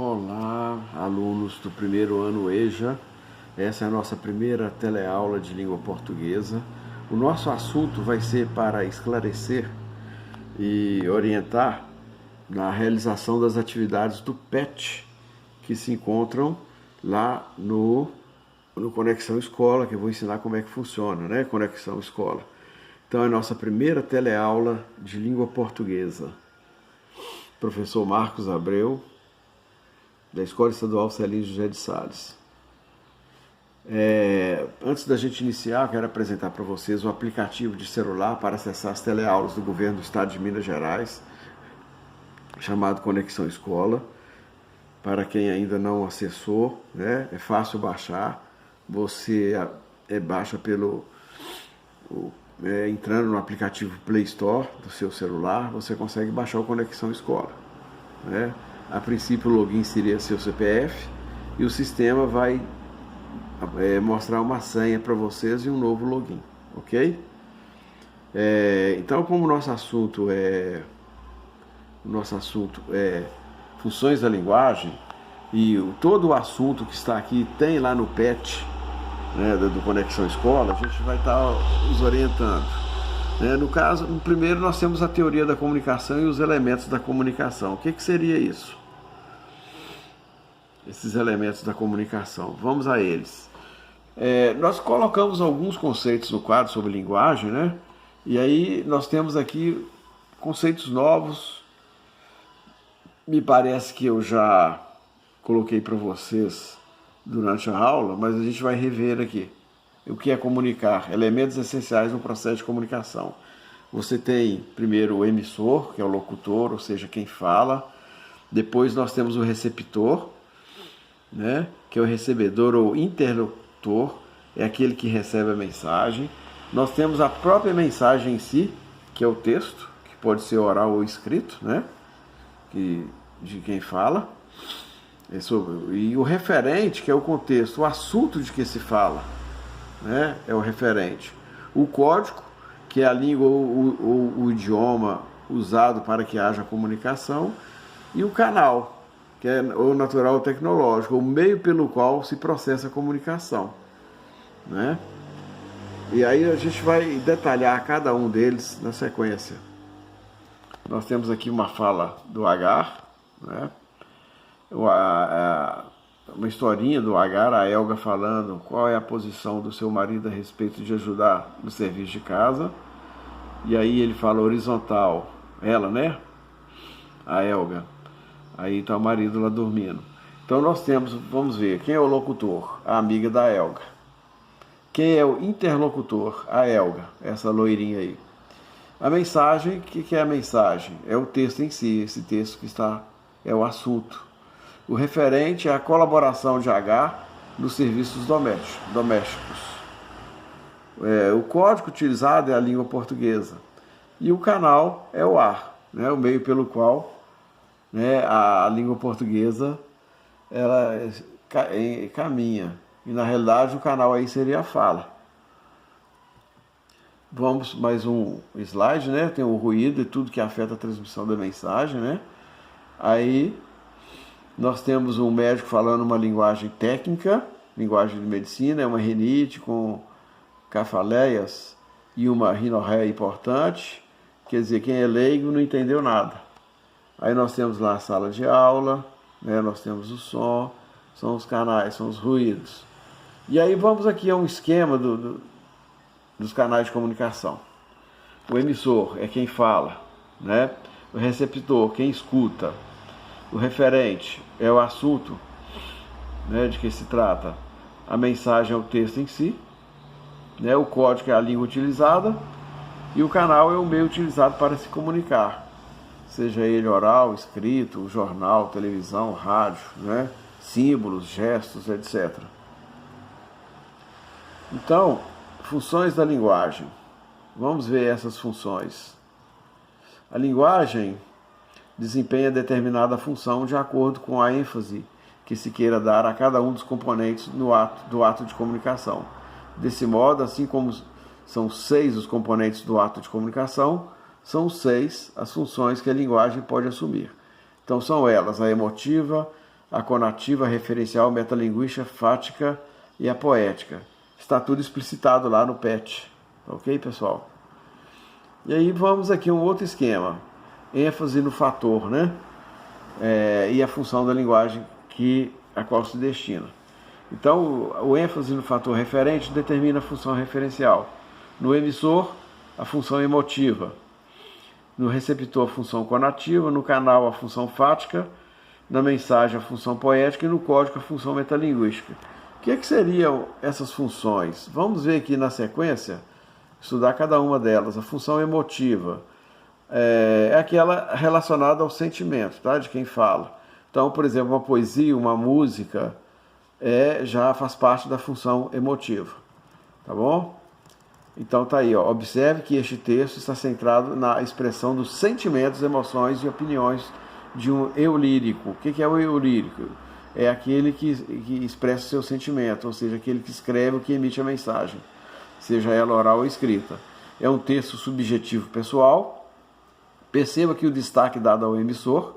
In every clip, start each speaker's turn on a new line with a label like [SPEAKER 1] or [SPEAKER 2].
[SPEAKER 1] Olá, alunos do primeiro ano EJA. Essa é a nossa primeira teleaula de língua portuguesa. O nosso assunto vai ser para esclarecer e orientar na realização das atividades do PET, que se encontram lá no Conexão Escola, que eu vou ensinar como é que funciona, né? Conexão Escola. Então é a nossa primeira teleaula de língua portuguesa. Professor Marcos Abreu, da Escola Estadual Celino José de Sales. Antes da gente iniciar, quero apresentar para vocês o aplicativo de celular para acessar as teleaulas do Governo do Estado de Minas Gerais, chamado Conexão Escola. Para quem ainda não acessou, né, é fácil baixar. Você baixa entrando no aplicativo Play Store do seu celular, você consegue baixar o Conexão Escola, né? A princípio o login seria seu CPF e o sistema vai mostrar uma senha para vocês e um novo login, ok? Então, como o nosso assunto é funções da linguagem, e todo o assunto que está aqui tem lá no PET, né, do Conexão Escola, a gente vai estar os orientando. No caso, no primeiro nós temos a teoria da comunicação e os elementos da comunicação. O que seria isso? Esses elementos da comunicação. Vamos a eles. Nós colocamos alguns conceitos no quadro sobre linguagem, né? E aí nós temos aqui conceitos novos. Me parece que eu já coloquei para vocês durante a aula, mas a gente vai rever aqui. O que é comunicar? Elementos essenciais no processo de comunicação. Você tem primeiro o emissor, que é o locutor, ou seja, quem fala. Depois nós temos o receptor, né, que é o recebedor ou interlocutor, é aquele que recebe a mensagem. Nós temos a própria mensagem em si, que é o texto, que pode ser oral ou escrito, né, de quem fala. E o referente, que é o contexto, o assunto de que se fala, né, é o referente. O código, que é a língua ou o idioma usado para que haja comunicação. E o canal, que é o natural ou tecnológico, o meio pelo qual se processa a comunicação, né? E aí a gente vai detalhar cada um deles na sequência. Nós temos aqui uma fala do Agar, né? Uma historinha do Agar, a Elga falando qual é a posição do seu marido a respeito de ajudar no serviço de casa. E aí ele fala horizontal, ela, né? A Elga. Aí está o marido lá dormindo. Então nós temos, vamos ver, quem é o locutor? A amiga da Elga. Quem é o interlocutor? A Elga, essa loirinha aí. A mensagem, o que é a mensagem? É o texto em si, esse texto que está, é o assunto. O referente é a colaboração de H nos serviços domésticos. O código utilizado é a língua portuguesa. E o canal é o ar, né, o meio pelo qual, né, a língua portuguesa ela caminha. E na realidade o canal aí seria a fala. Vamos mais um slide, né? Tem o ruído e tudo que afeta a transmissão da mensagem, né? Aí nós temos um médico falando uma linguagem técnica, linguagem de medicina, é uma rinite com cefaleias e uma rinorreia importante. Quer dizer, quem é leigo não entendeu nada. Aí nós temos lá a sala de aula, né? Nós temos o som, são os canais, são os ruídos. E aí vamos aqui a um esquema dos canais de comunicação. O emissor é quem fala, né? O receptor, quem escuta. O referente é o assunto, né, de que se trata. A mensagem é o texto em si, né? O código é a língua utilizada e o canal é o meio utilizado para se comunicar, seja ele oral, escrito, jornal, televisão, rádio, né? Símbolos, gestos, etc. Então, funções da linguagem. Vamos ver essas funções. A linguagem desempenha determinada função de acordo com a ênfase que se queira dar a cada um dos componentes do ato de comunicação. Desse modo, assim como são 6 os componentes do ato de comunicação, são 6 as funções que a linguagem pode assumir. Então são elas: a emotiva, a conativa, a referencial, a metalinguística, fática e a poética. Está tudo explicitado lá no PET. Ok, pessoal? E aí vamos aqui a um outro esquema. ênfase no fator, né? E a função da linguagem a qual se destina. Então, o ênfase no fator referente determina a função referencial. No emissor, a função emotiva. No receptor, a função conativa. No canal, a função fática. Na mensagem, a função poética. E no código, a função metalinguística. O que seriam essas funções? Vamos ver aqui na sequência, estudar cada uma delas. A função emotiva é aquela relacionada ao sentimento, tá? De quem fala. Então, por exemplo, uma poesia, uma música, já faz parte da função emotiva. Tá bom? Então tá aí, ó. Observe que este texto está centrado na expressão dos sentimentos, emoções e opiniões de um eu lírico. O que é o eu lírico? É aquele que expressa o seu sentimento, ou seja, aquele que escreve o que emite a mensagem, seja ela oral ou escrita. É um texto subjetivo pessoal. Perceba que o destaque dado ao emissor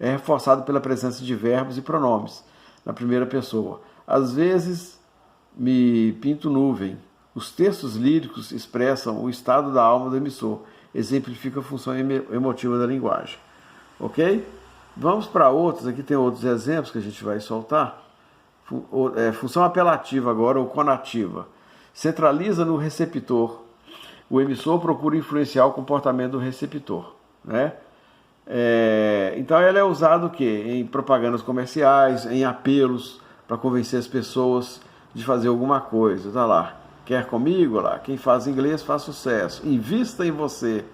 [SPEAKER 1] é reforçado pela presença de verbos e pronomes na primeira pessoa. Às vezes, me pinto nuvem. Os textos líricos expressam o estado da alma do emissor, exemplifica a função emotiva da linguagem. Ok? Vamos para outros, aqui tem outros exemplos que a gente vai soltar. Função apelativa agora, ou conativa. Centraliza no receptor. O emissor procura influenciar o comportamento do receptor, né? Então ela é usada o quê? Em propagandas comerciais, em apelos para convencer as pessoas de fazer alguma coisa. Tá lá, quer comigo? Lá, quem faz inglês faz sucesso. Invista em você,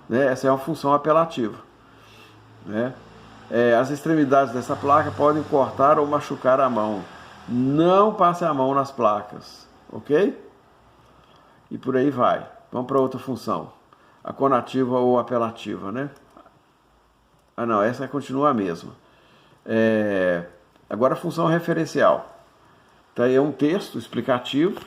[SPEAKER 1] né? Essa é uma função apelativa, né? As extremidades dessa placa podem cortar ou machucar a mão. Não passe a mão nas placas, ok? E por aí vai. Vamos para outra função, a conativa ou apelativa, né? Não, essa continua a mesma. Agora a função referencial. Então, é um texto explicativo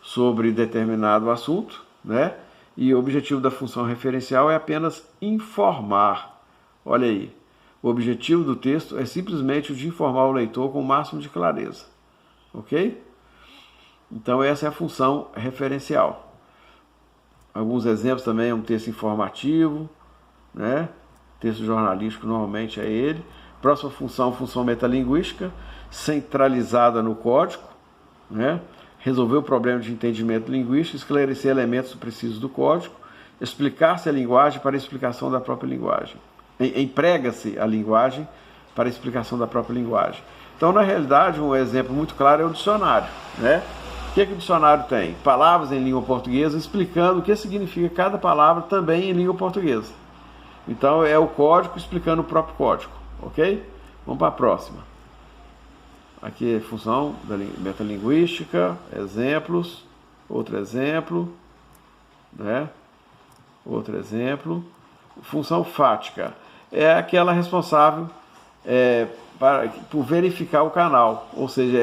[SPEAKER 1] sobre determinado assunto, né? E o objetivo da função referencial é apenas informar. Olha aí, o objetivo do texto é simplesmente o de informar o leitor com o máximo de clareza. Ok? Então essa é a função referencial. Alguns exemplos também é um texto informativo, né? Texto jornalístico normalmente é ele. Próxima função, função metalinguística, centralizada no código, né? Resolver o problema de entendimento linguístico, esclarecer elementos precisos do código, explicar-se a linguagem para a explicação da própria linguagem. Emprega-se a linguagem para a explicação da própria linguagem. Então, na realidade, um exemplo muito claro é o dicionário, né? O que o dicionário tem? Palavras em língua portuguesa explicando o que significa cada palavra também em língua portuguesa. Então, é o código explicando o próprio código, ok? Vamos para a próxima. Aqui é função da metalinguística, exemplos, outro exemplo, né? Outro exemplo. Função fática é aquela responsável por verificar o canal, ou seja,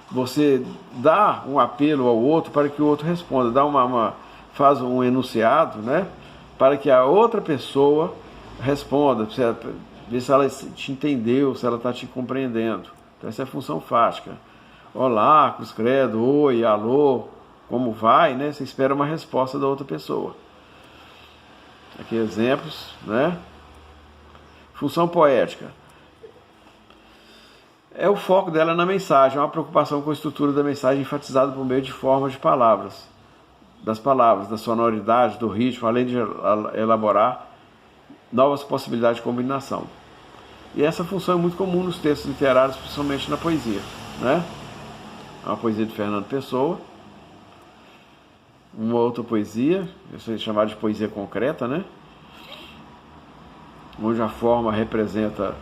[SPEAKER 1] você dá um apelo ao outro para que o outro responda, faz um enunciado, né, para que a outra pessoa responda, ver se ela te entendeu, se ela está te compreendendo. Então essa é a função fática. Olá, cruz credo, oi, alô, como vai, né? Você espera uma resposta da outra pessoa. Aqui exemplos, né? Função poética. O foco dela na mensagem, é uma preocupação com a estrutura da mensagem enfatizada por meio de formas de palavras, da sonoridade, do ritmo, além de elaborar novas possibilidades de combinação. E essa função é muito comum nos textos literários, principalmente na poesia, né? Uma poesia de Fernando Pessoa. Uma outra poesia, isso é chamado de poesia concreta, né? Onde a forma representa,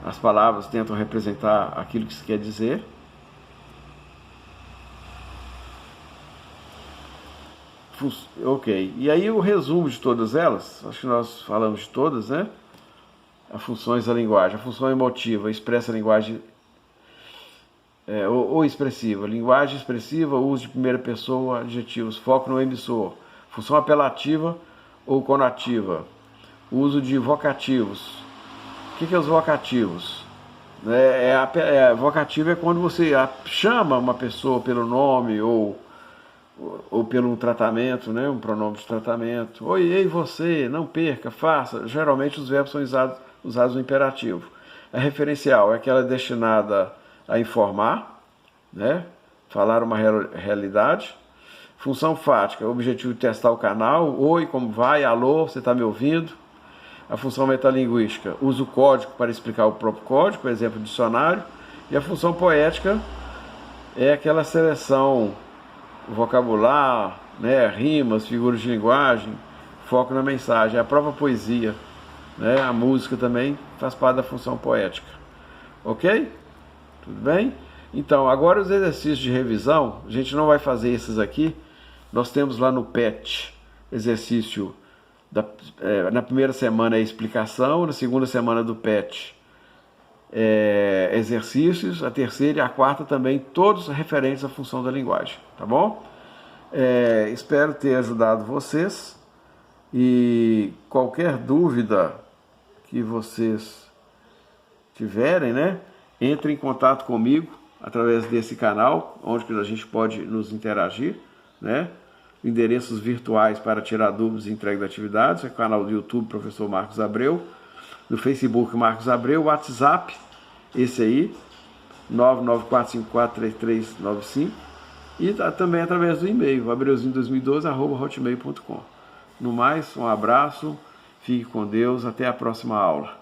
[SPEAKER 1] as palavras tentam representar aquilo que se quer dizer. Ok, e aí o resumo de todas elas, acho que nós falamos de todas, né? As funções da linguagem. A função emotiva expressa a linguagem ou expressiva. Linguagem expressiva, uso de primeira pessoa, adjetivos, foco no emissor. Função apelativa ou conativa, uso de vocativos. O que é os vocativos? Né? Vocativo é quando você chama uma pessoa pelo nome ou pelo tratamento, né? Um pronome de tratamento. Oi, ei você, não perca, faça. Geralmente os verbos são usados no imperativo. A referencial é aquela destinada a informar, né? Falar uma realidade. Função fática, o objetivo de testar o canal. Oi, como vai? Alô, você está me ouvindo? A função metalinguística usa o código para explicar o próprio código, por exemplo, dicionário. E a função poética é aquela seleção vocabular, né, rimas, figuras de linguagem, foco na mensagem. A própria poesia, né, a música também faz parte da função poética. Ok? Tudo bem? Então, agora os exercícios de revisão, a gente não vai fazer esses aqui. Nós temos lá no PET exercício na primeira semana é explicação, na segunda semana do PET exercícios, a terceira e a quarta também, todos referentes à função da linguagem, tá bom? Espero ter ajudado vocês e qualquer dúvida que vocês tiverem, né, entre em contato comigo através desse canal, onde que a gente pode nos interagir, né? Endereços virtuais para tirar dúvidas e entrega de atividades, é o canal do YouTube Professor Marcos Abreu, no Facebook Marcos Abreu, WhatsApp, esse aí, 994543395, e também através do e-mail, abreuzinho2012@hotmail.com. No mais, um abraço, fique com Deus, até a próxima aula.